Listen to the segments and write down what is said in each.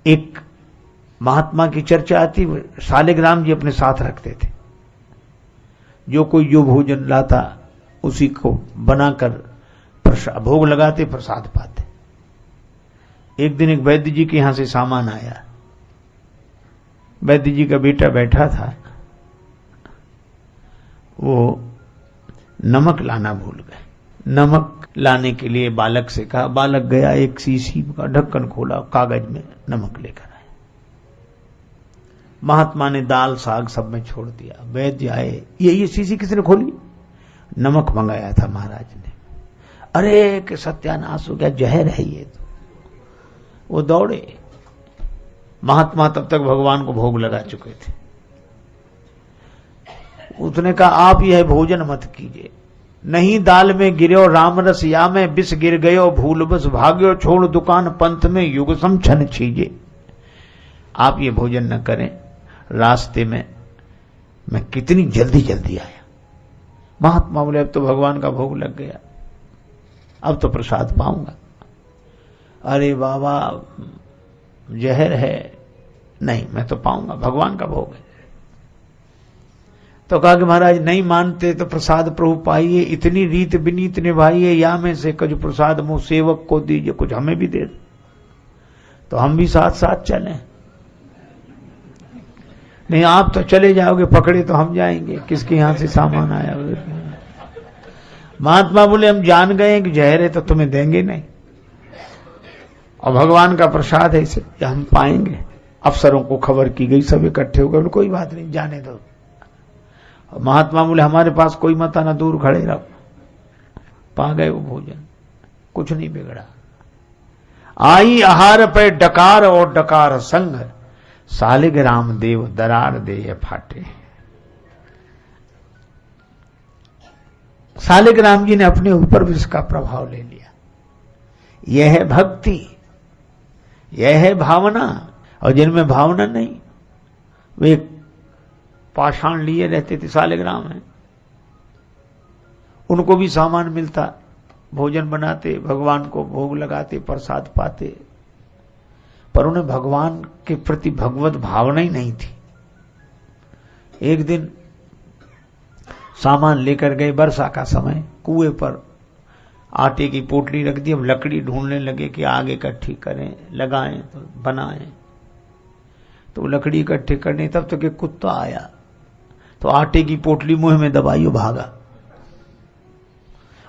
एक महात्मा की चर्चा आती, शालिग्राम जी अपने साथ रखते थे। जो कोई जो भोजन लाता उसी को बनाकर भोग लगाते, प्रसाद पाते। एक दिन एक वैद्य जी के यहां से सामान आया। वैद्य जी का बेटा बैठा था, वो नमक लाना भूल गए। नमक लाने के लिए बालक से कहा। बालक गया, एक शीशी का ढक्कन खोला, कागज में नमक लेकर आया। महात्मा ने दाल साग सब में छोड़ दिया। वैद्य आए, ये शीशी किसने खोली? नमक मंगाया था महाराज ने। अरे कि सत्यानाश हो गया, जहर है ये तो। वो दौड़े। महात्मा तब तक भगवान को भोग लगा चुके थे। उसने कहा आप यह भोजन मत कीजिए, नहीं दाल में गिरो राम रस, या में विष गिर गयो भूल बस भाग्यो, छोड़ दुकान पंथ में युग समझन छीजे। आप ये भोजन न करें। रास्ते में मैं कितनी जल्दी जल्दी आया। महात्मा बोले अब तो भगवान का भोग लग गया, अब तो प्रसाद पाऊंगा। अरे बाबा जहर है, नहीं मैं तो पाऊंगा, भगवान का भोग है। तो कहा कि महाराज नहीं मानते तो प्रसाद प्रभु पाइए, इतनी रीत विनीत निभाइए, या में से कुछ प्रसाद मुंह सेवक को दीजिए, कुछ हमें भी दे दो तो हम भी साथ साथ चलें। नहीं आप तो चले जाओगे, पकड़े तो हम जाएंगे, किसके यहां से सामान आया। महात्मा बोले हम जान गए कि जहर है तो तुम्हें देंगे नहीं, और भगवान का प्रसाद है इसे हम पाएंगे। अफसरों को खबर की गई, सब इकट्ठे हो गए। कोई बात नहीं, जाने दो। महात्मा बोले हमारे पास कोई मत आना, दूर खड़े रहो। पा गए वो भोजन, कुछ नहीं बिगड़ा। आई आहार पे डकार और डकार संग, शालिग्राम देव दरार दे फाटे। शालिग्राम जी ने अपने ऊपर भी इसका प्रभाव ले लिया। यह है भक्ति, यह है भावना। और जिनमें भावना नहीं, वे पाषाण लिए रहते थे। शालिग्राम है, उनको भी सामान मिलता, भोजन बनाते, भगवान को भोग लगाते, प्रसाद पाते, पर उन्हें भगवान के प्रति भगवत भावना ही नहीं थी। एक दिन सामान लेकर गए, वर्षा का समय, कुएं पर आटे की पोटली रख दी। अब लकड़ी ढूंढने लगे कि आगे इकट्ठी करें, लगाएं तो बनाएं। तो लकड़ी इकट्ठी करने, तब तक एक कुत्ता आया, तो आटे की पोटली मुंह में दबाई और भागा।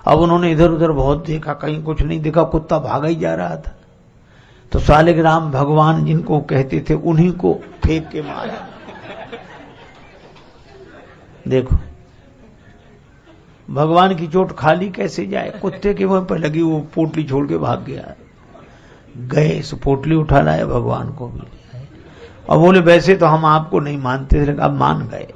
अब उन्होंने इधर उधर बहुत देखा, कहीं कुछ नहीं दिखा, कुत्ता भागा ही जा रहा था। तो शालिग्राम भगवान जिनको कहते थे उन्हीं को फेंक के मारा। देखो भगवान की चोट खाली कैसे जाए। कुत्ते के मुंह पर लगी वो पोटली छोड़ के भाग गया। गए इस पोटली उठा लाए, भगवान को भी और बोले वैसे तो हम आपको नहीं मानते थे, अब मान गए।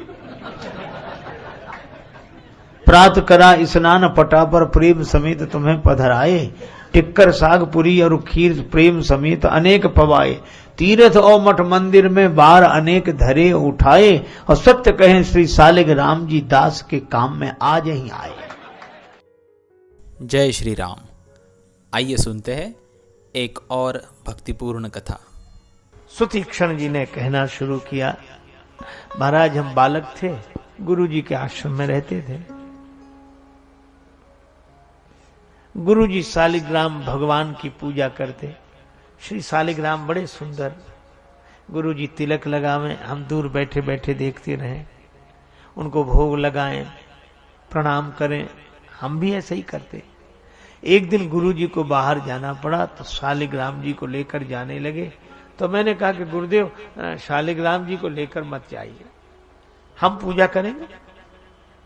प्रात करा स्नान पटा पर प्रेम समेत तुम्हें पधराए, टिक्कर साग पुरी और खीर प्रेम समेत अनेक पवाए, तीर्थ और मठ मंदिर में बार अनेक धरे उठाए, और सत्य कहें श्री शालिग्राम जी दास के काम में आज ही आए। जय श्री राम। आइए सुनते हैं एक और भक्तिपूर्ण कथा। सुतीक्षण जी ने कहना शुरू किया, महाराज हम बालक थे, गुरु जी के आश्रम में रहते थे। गुरु जी शालिग्राम भगवान की पूजा करते। श्री शालिग्राम बड़े सुंदर, गुरु जी तिलक लगावे, हम दूर बैठे बैठे देखते रहे, उनको भोग लगाएं, प्रणाम करें, हम भी ऐसे ही करते। एक दिन गुरु जी को बाहर जाना पड़ा तो शालिग्राम जी को लेकर जाने लगे। तो मैंने कहा कि गुरुदेव शालिग्राम जी को लेकर मत जाइए, हम पूजा करेंगे।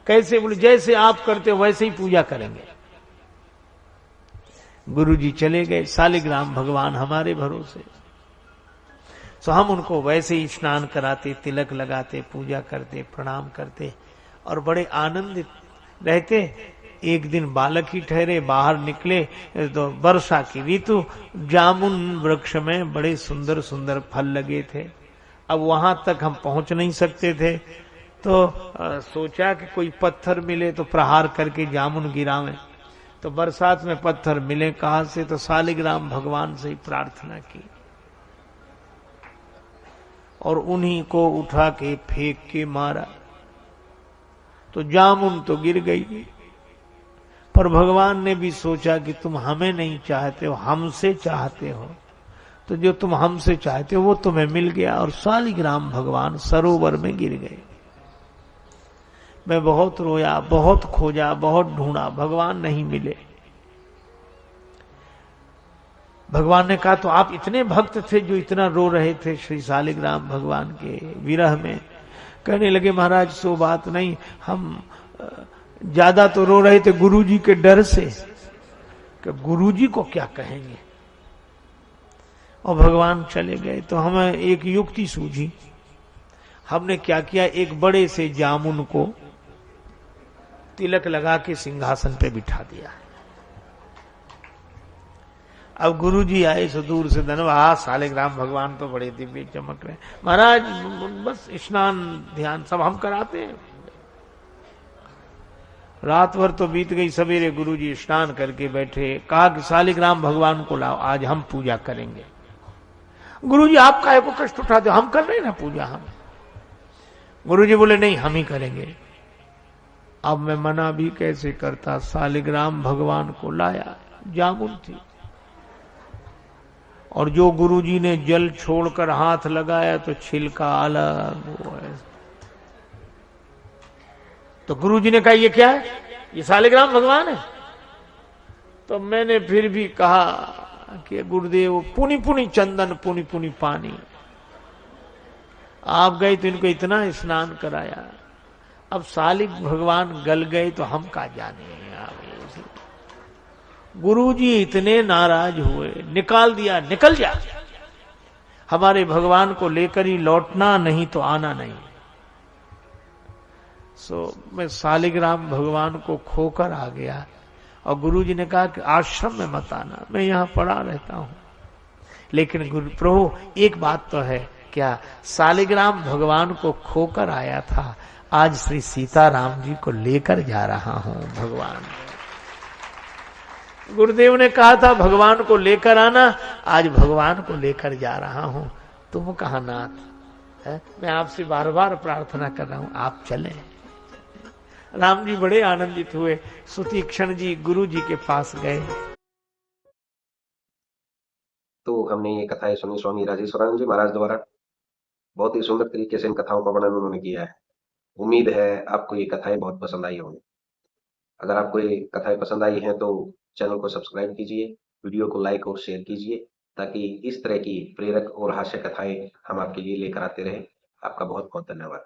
कैसे? बोले जैसे आप करते हो वैसे ही पूजा करेंगे। गुरु जी चले गए, शालिग्राम भगवान हमारे भरोसे। तो हम उनको वैसे ही स्नान कराते, तिलक लगाते, पूजा करते, प्रणाम करते और बड़े आनंदित रहते। एक दिन बालक ही ठहरे, बाहर निकले तो वर्षा की ऋतु, जामुन वृक्ष में बड़े सुंदर सुंदर फल लगे थे। अब वहां तक हम पहुंच नहीं सकते थे, तो सोचा कि कोई पत्थर मिले तो प्रहार करके जामुन गिरावें। तो बरसात में पत्थर मिले कहां से, तो शालिग्राम भगवान से ही प्रार्थना की। और उन्हीं को उठा के फेंक के मारा। तो जामुन तो गिर गई, पर भगवान ने भी सोचा कि तुम हमें नहीं चाहते हो, हमसे चाहते हो, तो जो तुम हमसे चाहते हो वो तुम्हें मिल गया। और शालिग्राम भगवान सरोवर में गिर गए। मैं बहुत रोया, बहुत खोजा, बहुत ढूंढा, भगवान नहीं मिले। भगवान ने कहा तो आप इतने भक्त थे जो इतना रो रहे थे श्री शालिग्राम भगवान के विरह में? कहने लगे महाराज सो बात नहीं, हम ज्यादा तो रो रहे थे गुरुजी के डर से कि गुरुजी को क्या कहेंगे। और भगवान चले गए। तो हमें एक युक्ति सूझी। हमने क्या किया, एक बड़े से जामुन को तिलक लगा के सिंहासन पे बिठा दिया। अब गुरुजी आए सो दूर से धन्यवाद, शालिग्राम भगवान तो बड़े दिव्य चमक रहे। महाराज बस स्नान ध्यान सब हम कराते हैं। रात भर तो बीत गई, सवेरे गुरुजी स्नान करके बैठे, कहा कि शालिग्राम भगवान को लाओ, आज हम पूजा करेंगे। गुरुजी आप काहे को कष्ट उठाते हो, हम कर रहे हैं ना पूजा। हम गुरुजी बोले नहीं हम ही करेंगे। अब मैं मना भी कैसे करता, शालिग्राम भगवान को लाया, जामुन थी। और जो गुरुजी ने जल छोड़कर हाथ लगाया तो छिलका अलग हुआ। तो गुरुजी ने कहा ये क्या है, ये शालिग्राम भगवान है? तो मैंने फिर भी कहा कि गुरुदेव पुनी पुनी चंदन पुनी पुनी पानी, आप गए तो इनको इतना स्नान कराया, अब शालिग भगवान गल गए तो हम का जाने। गुरुजी इतने नाराज हुए, निकाल दिया, निकल जा, हमारे भगवान को लेकर ही लौटना, नहीं तो आना नहीं। मैं शालिग्राम भगवान को खोकर आ गया। और गुरुजी ने कहा कि आश्रम में मत आना, मैं यहां पड़ा रहता हूं। लेकिन गुरु प्रभु एक बात तो है, क्या शालिग्राम भगवान को खोकर आया था, आज श्री सीताराम जी को लेकर जा रहा हूं। भगवान गुरुदेव ने कहा था भगवान को लेकर आना, आज भगवान को लेकर जा रहा हूं। तुम कहां नाथ है, मैं आपसे बार बार प्रार्थना कर रहा हूं, आप चले। राम जी बड़े आनंदित हुए। सुतीक्षण जी गुरु जी के पास गए। तो हमने ये कथाएं सुनी स्वामी राजेश्वरानंद जी महाराज द्वारा। बहुत ही सुंदर तरीके से इन कथाओं का वर्णन उन्होंने किया है। उम्मीद है आपको ये कथाएं बहुत पसंद आई होंगी। अगर आपको ये कथाएं पसंद आई हैं तो चैनल को सब्सक्राइब कीजिए, वीडियो को लाइक और शेयर कीजिए, ताकि इस तरह की प्रेरक और हास्य कथाएं हम आपके लिए लेकर आते रहें। आपका बहुत बहुत धन्यवाद।